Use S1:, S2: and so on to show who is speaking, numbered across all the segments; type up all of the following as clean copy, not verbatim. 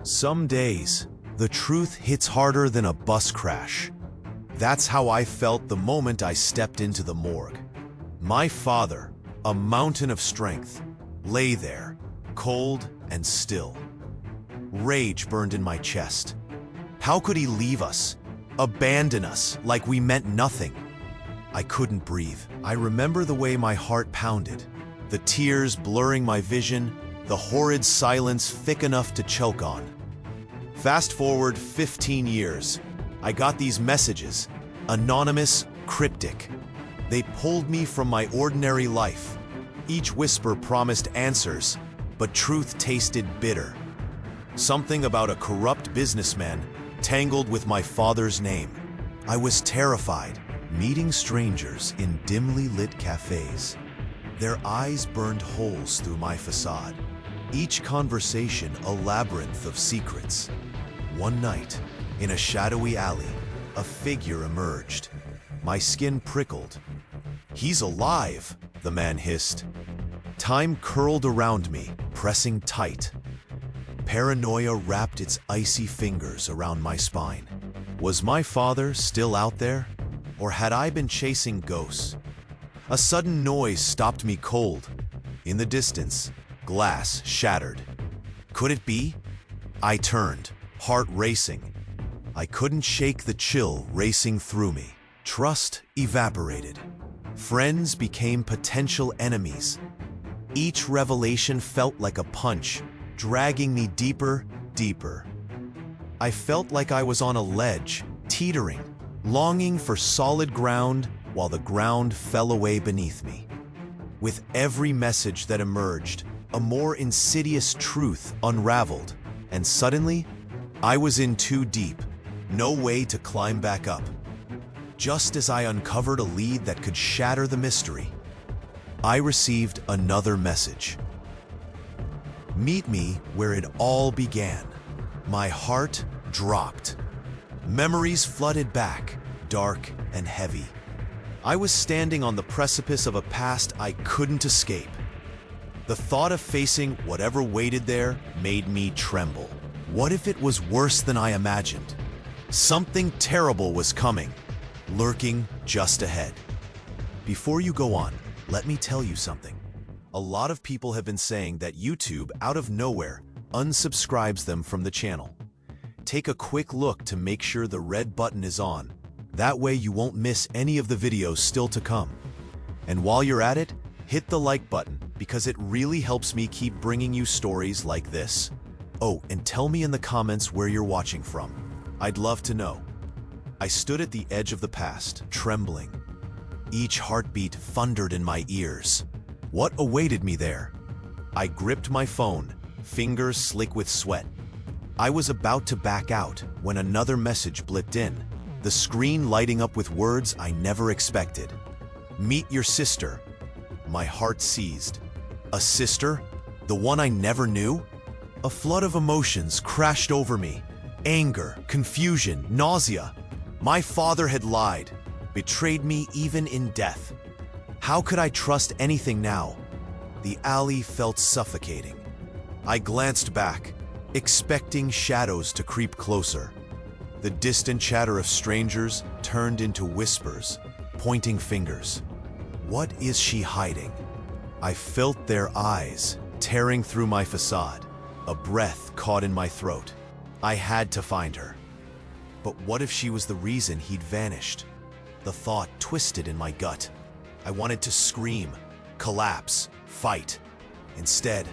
S1: Some days, the truth hits harder than a bus crash. That's how I felt the moment I stepped into the morgue. My father, a mountain of strength, lay there, cold and still. Rage burned in my chest. How could he leave us, abandon us like we meant nothing? I couldn't breathe. I remember the way my heart pounded, the tears blurring my vision, the horrid silence thick enough to choke on. Fast forward 15 years, I got these messages, anonymous, cryptic. They pulled me from my ordinary life. Each whisper promised answers, but truth tasted bitter. Something about a corrupt businessman tangled with my father's name. I was terrified, meeting strangers in dimly lit cafes. Their eyes burned holes through my facade, each conversation a labyrinth of secrets. One night, in a shadowy alley, a figure emerged. My skin prickled. "He's alive," the man hissed. Time curled around me, pressing tight. Paranoia wrapped its icy fingers around my spine. Was my father still out there? Or had I been chasing ghosts? A sudden noise stopped me cold. In the distance, glass shattered. Could it be? I turned, heart racing. I couldn't shake the chill racing through me. Trust evaporated. Friends became potential enemies. Each revelation felt like a punch, dragging me deeper, deeper. I felt like I was on a ledge, teetering, longing for solid ground while the ground fell away beneath me. With every message that emerged, a more insidious truth unraveled, and suddenly, I was in too deep, no way to climb back up. Just as I uncovered a lead that could shatter the mystery, I received another message. Meet me where it all began. My heart dropped. Memories flooded back, dark and heavy. I was standing on the precipice of a past I couldn't escape. The thought of facing whatever waited there made me tremble. What if it was worse than I imagined? Something terrible was coming, lurking just ahead. Before you go on, let me tell you something. A lot of people have been saying that YouTube, out of nowhere, unsubscribes them from the channel. Take a quick look to make sure the red button is on. That way you won't miss any of the videos still to come. And while you're at it, hit the like button because it really helps me keep bringing you stories like this. Oh, and tell me in the comments where you're watching from. I'd love to know. I stood at the edge of the past, trembling. Each heartbeat thundered in my ears. What awaited me there? I gripped my phone, fingers slick with sweat. I was about to back out when another message blipped in, the screen lighting up with words I never expected. Meet your sister. My heart seized. A sister? The one I never knew? A flood of emotions crashed over me. Anger, confusion, nausea. My father had lied, betrayed me even in death. How could I trust anything now? The alley felt suffocating. I glanced back, expecting shadows to creep closer. The distant chatter of strangers turned into whispers, pointing fingers. What is she hiding? I felt their eyes tearing through my facade, a breath caught in my throat. I had to find her. But what if she was the reason he'd vanished? The thought twisted in my gut. I wanted to scream, collapse, fight. Instead,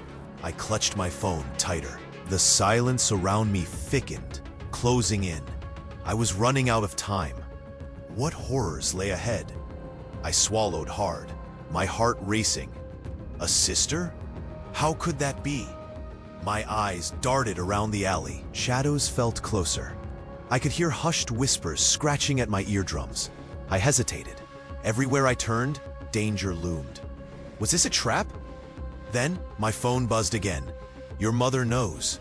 S1: I clutched my phone tighter. The silence around me thickened, closing in. I was running out of time. What horrors lay ahead? I swallowed hard, my heart racing. A sister? How could that be? My eyes darted around the alley. Shadows felt closer. I could hear hushed whispers scratching at my eardrums. I hesitated. Everywhere I turned, danger loomed. Was this a trap? Then, my phone buzzed again. Your mother knows.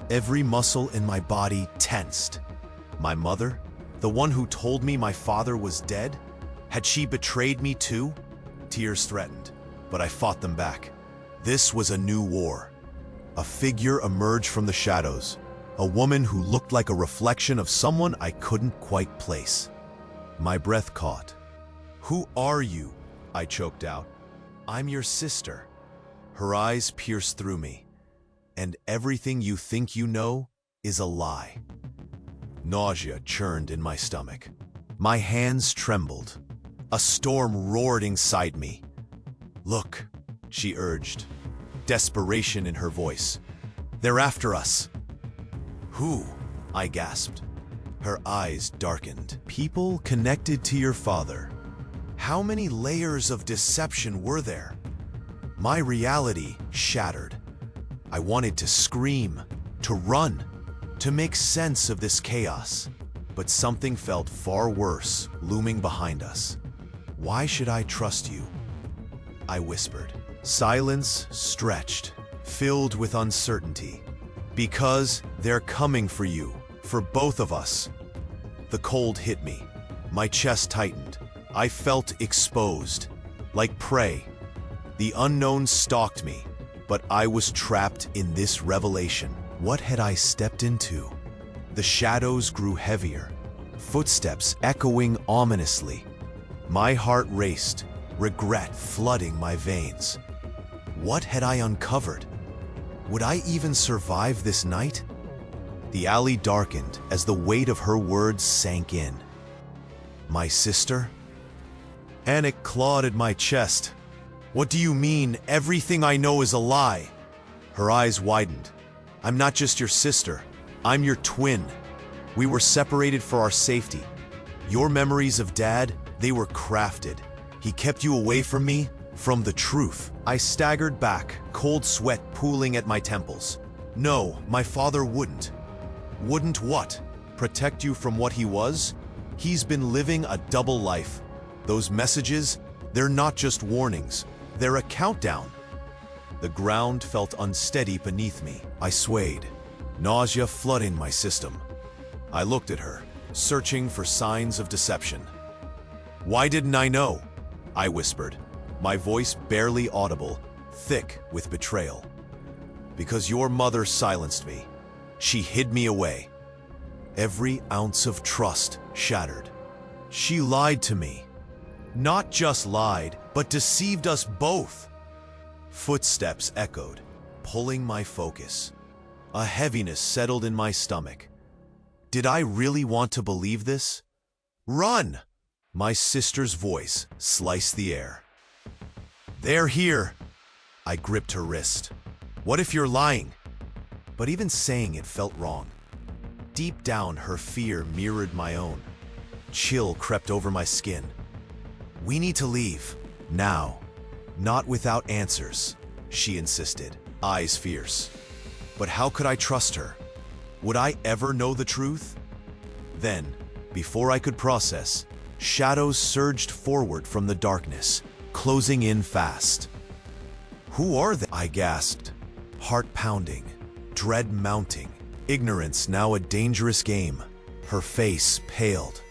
S1: Every muscle in my body tensed. My mother? The one who told me my father was dead? Had she betrayed me too? Tears threatened, but I fought them back. This was a new war. A figure emerged from the shadows, A woman who looked like a reflection of someone I couldn't quite place. My breath caught. "Who are you?" I choked out. "I'm your sister." Her eyes pierced through me. "And everything you think you know is a lie." Nausea churned in my stomach. My hands trembled. A storm roared inside me. "Look," she urged, desperation in her voice. "They're after us." "Who?" I gasped. Her eyes darkened. "People connected to your father." How many layers of deception were there? My reality shattered. I wanted to scream, to run, to make sense of this chaos. But something felt far worse looming behind us. "Why should I trust you?" I whispered. Silence stretched, filled with uncertainty. "Because they're coming for you, for both of us." The cold hit me. My chest tightened. I felt exposed, like prey. The unknown stalked me, but I was trapped in this revelation. What had I stepped into? The shadows grew heavier, footsteps echoing ominously. My heart raced, regret flooding my veins. What had I uncovered? Would I even survive this night? The alley darkened as the weight of her words sank in. My sister? Anik clawed at my chest. "What do you mean, everything I know is a lie?" Her eyes widened. "I'm not just your sister. I'm your twin. We were separated for our safety. Your memories of Dad, they were crafted. He kept you away from me, from the truth." I staggered back, cold sweat pooling at my temples. "No, my father wouldn't." "Wouldn't what? Protect you from what he was? He's been living a double life. Those messages, they're not just warnings. They're a countdown." The ground felt unsteady beneath me. I swayed, nausea flooding my system. I looked at her, searching for signs of deception. "Why didn't I know?" I whispered, my voice barely audible, thick with betrayal. "Because your mother silenced me. She hid me away." Every ounce of trust shattered. She lied to me. Not just lied, but deceived us both. Footsteps echoed, pulling my focus. A heaviness settled in my stomach. Did I really want to believe this? "Run!" My sister's voice sliced the air. "They're here!" I gripped her wrist. "What if you're lying?" But even saying it felt wrong. Deep down, her fear mirrored my own. Chill crept over my skin. "We need to leave. Now. Not without answers," she insisted, eyes fierce. But how could I trust her? Would I ever know the truth? Then, before I could process, shadows surged forward from the darkness, closing in fast. "Who are they?" I gasped, heart pounding, dread mounting, ignorance now a dangerous game. Her face paled.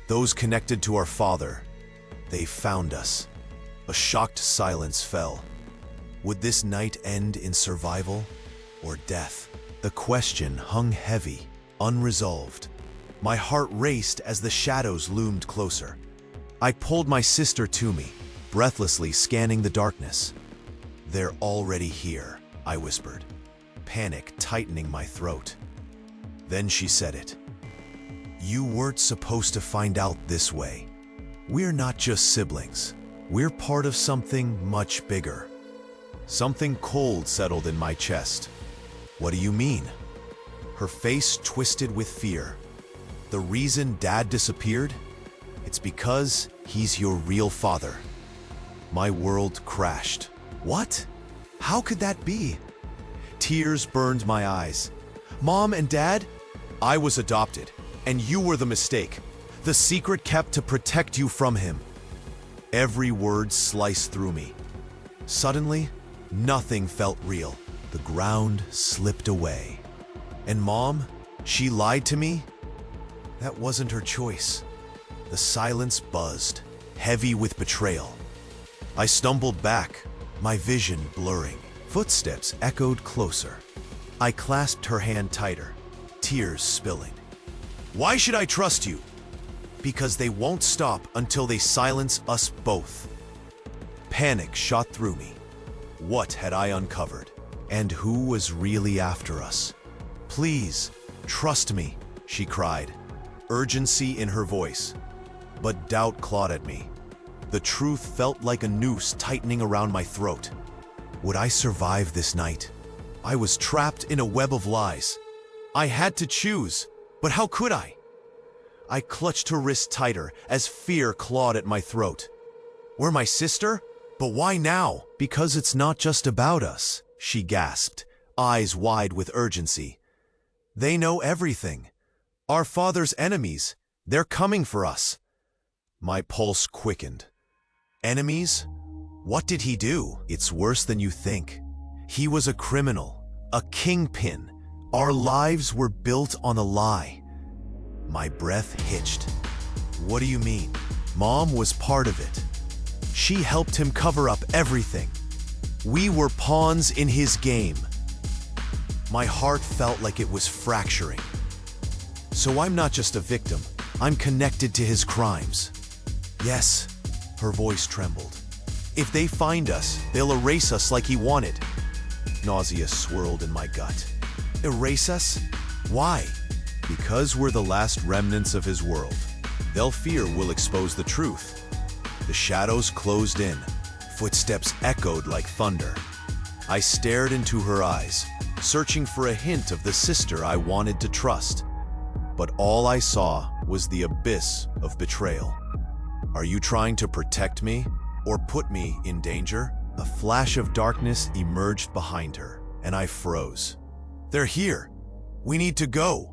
S1: "Those connected to our father. They found us." A shocked silence fell. Would this night end in survival or death? The question hung heavy, unresolved. My heart raced as the shadows loomed closer. I pulled my sister to me, breathlessly scanning the darkness. "They're already here," I whispered, panic tightening my throat. Then she said it. "You weren't supposed to find out this way. We're not just siblings. We're part of something much bigger." Something cold settled in my chest. "What do you mean?" Her face twisted with fear. "The reason Dad disappeared? It's because he's your real father." My world crashed. "What? How could that be?" Tears burned my eyes. "Mom and Dad? I was adopted, and you were the mistake. The secret kept to protect you from him." Every word sliced through me. Suddenly, nothing felt real. The ground slipped away. And Mom, she lied to me? That wasn't her choice. The silence buzzed, heavy with betrayal. I stumbled back, my vision blurring. Footsteps echoed closer. I clasped her hand tighter, tears spilling. Why should I trust you? Because they won't stop until they silence us both. Panic shot through me. What had I uncovered? And who was really after us? Please, trust me, she cried, urgency in her voice. But doubt clawed at me. The truth felt like a noose tightening around my throat. Would I survive this night? I was trapped in a web of lies. I had to choose, but how could I? I clutched her wrist tighter as fear clawed at my throat. We're my sister? But why now? Because it's not just about us, she gasped, eyes wide with urgency. They know everything. Our father's enemies. They're coming for us. My pulse quickened. Enemies? What did he do? It's worse than you think. He was a criminal, a kingpin. Our lives were built on a lie. My breath hitched. What do you mean? Mom was part of it. She helped him cover up everything. We were pawns in his game. My heart felt like it was fracturing. So I'm not just a victim. I'm connected to his crimes. Yes, her voice trembled. If they find us, they'll erase us like he wanted. Nausea swirled in my gut. Erase us? Why? Because we're the last remnants of his world. They'll fear we'll expose the truth. The shadows closed in. Footsteps echoed like thunder. I stared into her eyes, searching for a hint of the sister I wanted to trust. But all I saw was the abyss of betrayal. Are you trying to protect me or put me in danger? A flash of darkness emerged behind her, and I froze. They're here. We need to go.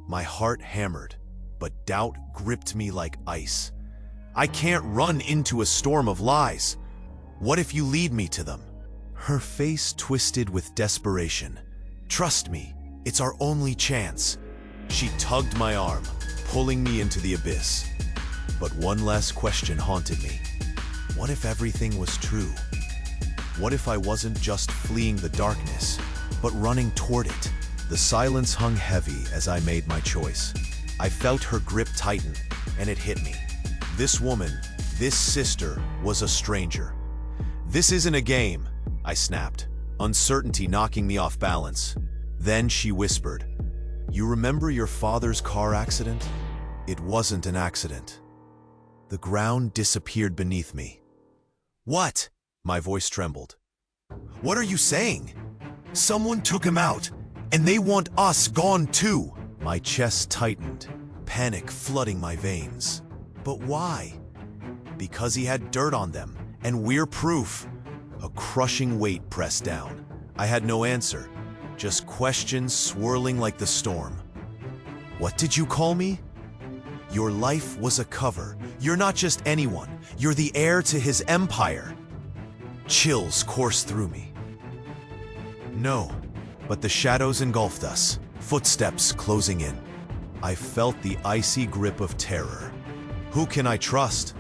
S1: My heart hammered, but doubt gripped me like ice. I can't run into a storm of lies. What if you lead me to them? Her face twisted with desperation. Trust me, it's our only chance. She tugged my arm, pulling me into the abyss. But one last question haunted me. What if everything was true? What if I wasn't just fleeing the darkness, but running toward it? The silence hung heavy as I made my choice. I felt her grip tighten, and it hit me. This woman, this sister, was a stranger. This isn't a game, I snapped, uncertainty knocking me off balance. Then she whispered, "You remember your father's car accident? It wasn't an accident." The ground disappeared beneath me. What? My voice trembled. What are you saying? Someone took him out, and they want us gone too. My chest tightened, panic flooding my veins. But why? Because he had dirt on them, and we're proof. A crushing weight pressed down. I had no answer, just questions swirling like the storm. What did you call me? Your life was a cover. You're not just anyone. You're the heir to his empire. Chills coursed through me. No, but the shadows engulfed us, footsteps closing in. I felt the icy grip of terror. Who can I trust?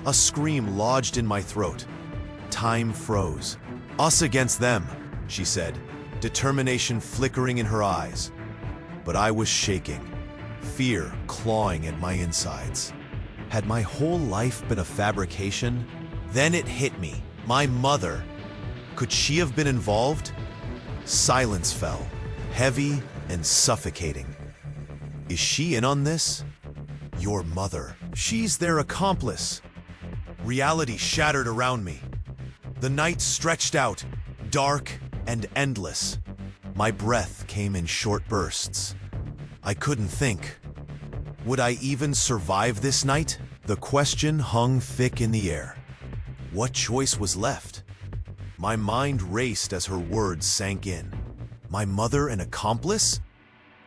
S1: A scream lodged in my throat. Time froze. Us against them, she said, determination flickering in her eyes. But I was shaking, fear clawing at my insides. Had my whole life been a fabrication? Then it hit me. My mother. Could she have been involved? Silence fell, heavy and suffocating. Is she in on this? Your mother. She's their accomplice. Reality shattered around me. The night stretched out, dark and endless. My breath came in short bursts. I couldn't think. Would I even survive this night? The question hung thick in the air. What choice was left? My mind raced as her words sank in. My mother an accomplice?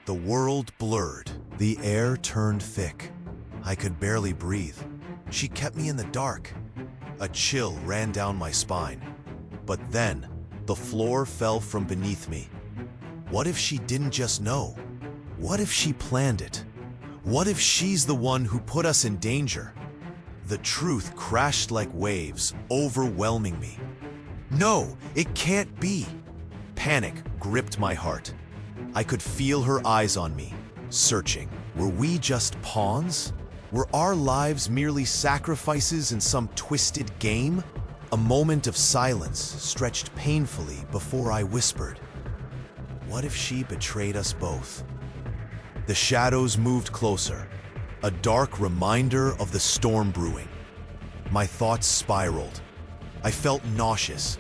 S1: The world blurred. The air turned thick. I could barely breathe. She kept me in the dark. A chill ran down my spine. But then, the floor fell from beneath me. What if she didn't just know? What if she planned it? What if she's the one who put us in danger? The truth crashed like waves, overwhelming me. No, it can't be. Panic gripped my heart. I could feel her eyes on me, searching. Were we just pawns? Were our lives merely sacrifices in some twisted game? A moment of silence stretched painfully before I whispered, "What if she betrayed us both?" The shadows moved closer, a dark reminder of the storm brewing. My thoughts spiraled. I felt nauseous,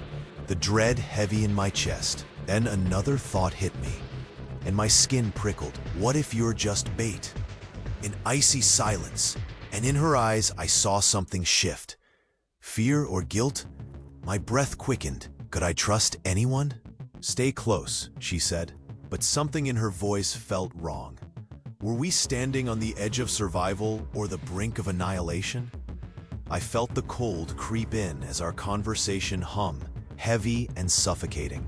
S1: the dread heavy in my chest. Then another thought hit me, and my skin prickled. What if you're just bait? An icy silence, and in her eyes I saw something shift. Fear or guilt? My breath quickened. Could I trust anyone? "Stay close," she said, but something in her voice felt wrong. Were we standing on the edge of survival or the brink of annihilation? I felt the cold creep in as our conversation hummed, heavy and suffocating.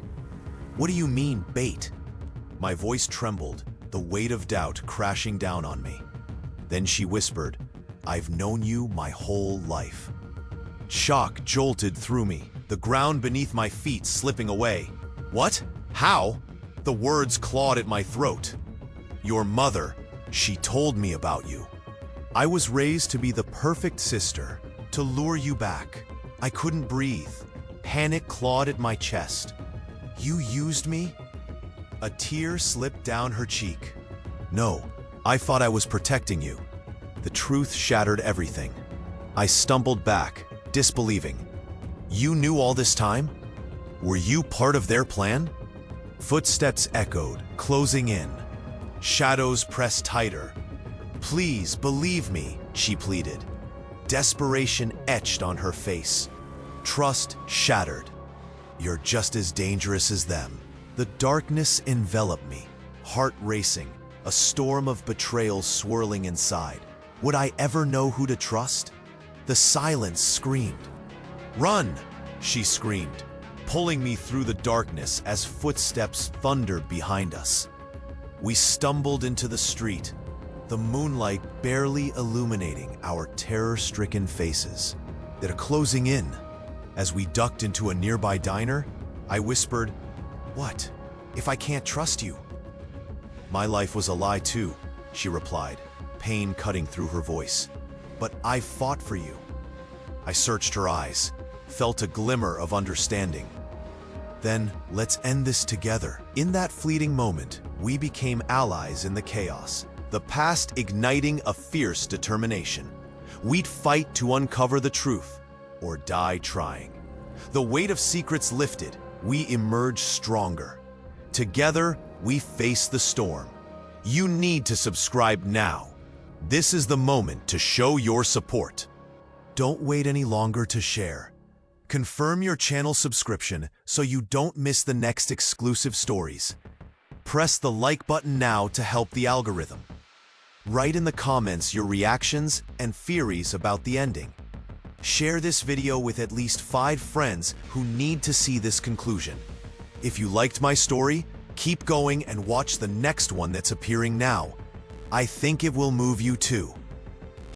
S1: "What do you mean, bait?" My voice trembled, the weight of doubt crashing down on me. Then she whispered, "I've known you my whole life." Shock jolted through me, the ground beneath my feet slipping away. "What? How?" The words clawed at my throat. "Your mother, she told me about you. I was raised to be the perfect sister, to lure you back." I couldn't breathe. Panic clawed at my chest. "You used me?" A tear slipped down her cheek. "No, I thought I was protecting you." The truth shattered everything. I stumbled back, disbelieving. "You knew all this time? Were you part of their plan?" Footsteps echoed, closing in. Shadows pressed tighter. "Please believe me," she pleaded. Desperation etched on her face. Trust shattered. "You're just as dangerous as them." The darkness enveloped me, heart racing, a storm of betrayal swirling inside. Would I ever know who to trust? The silence screamed. "Run!" she screamed, pulling me through the darkness as footsteps thundered behind us. We stumbled into the street, the moonlight barely illuminating our terror-stricken faces. They're closing in. As we ducked into a nearby diner, I whispered, "What if I can't trust you?" "My life was a lie too," she replied, pain cutting through her voice. "But I fought for you." I searched her eyes, felt a glimmer of understanding. "Then let's end this together." In that fleeting moment, we became allies in the chaos, the past igniting a fierce determination. We'd fight to uncover the truth, or die trying. The weight of secrets lifted, we emerged stronger. Together, we face the storm. You need to subscribe now. This is the moment to show your support. Don't wait any longer to share. Confirm your channel subscription so you don't miss the next exclusive stories. Press the like button now to help the algorithm. Write in the comments your reactions and theories about the ending. Share this video with at least 5 friends who need to see this conclusion. If you liked my story, keep going and watch the next one that's appearing now. I think it will move you too.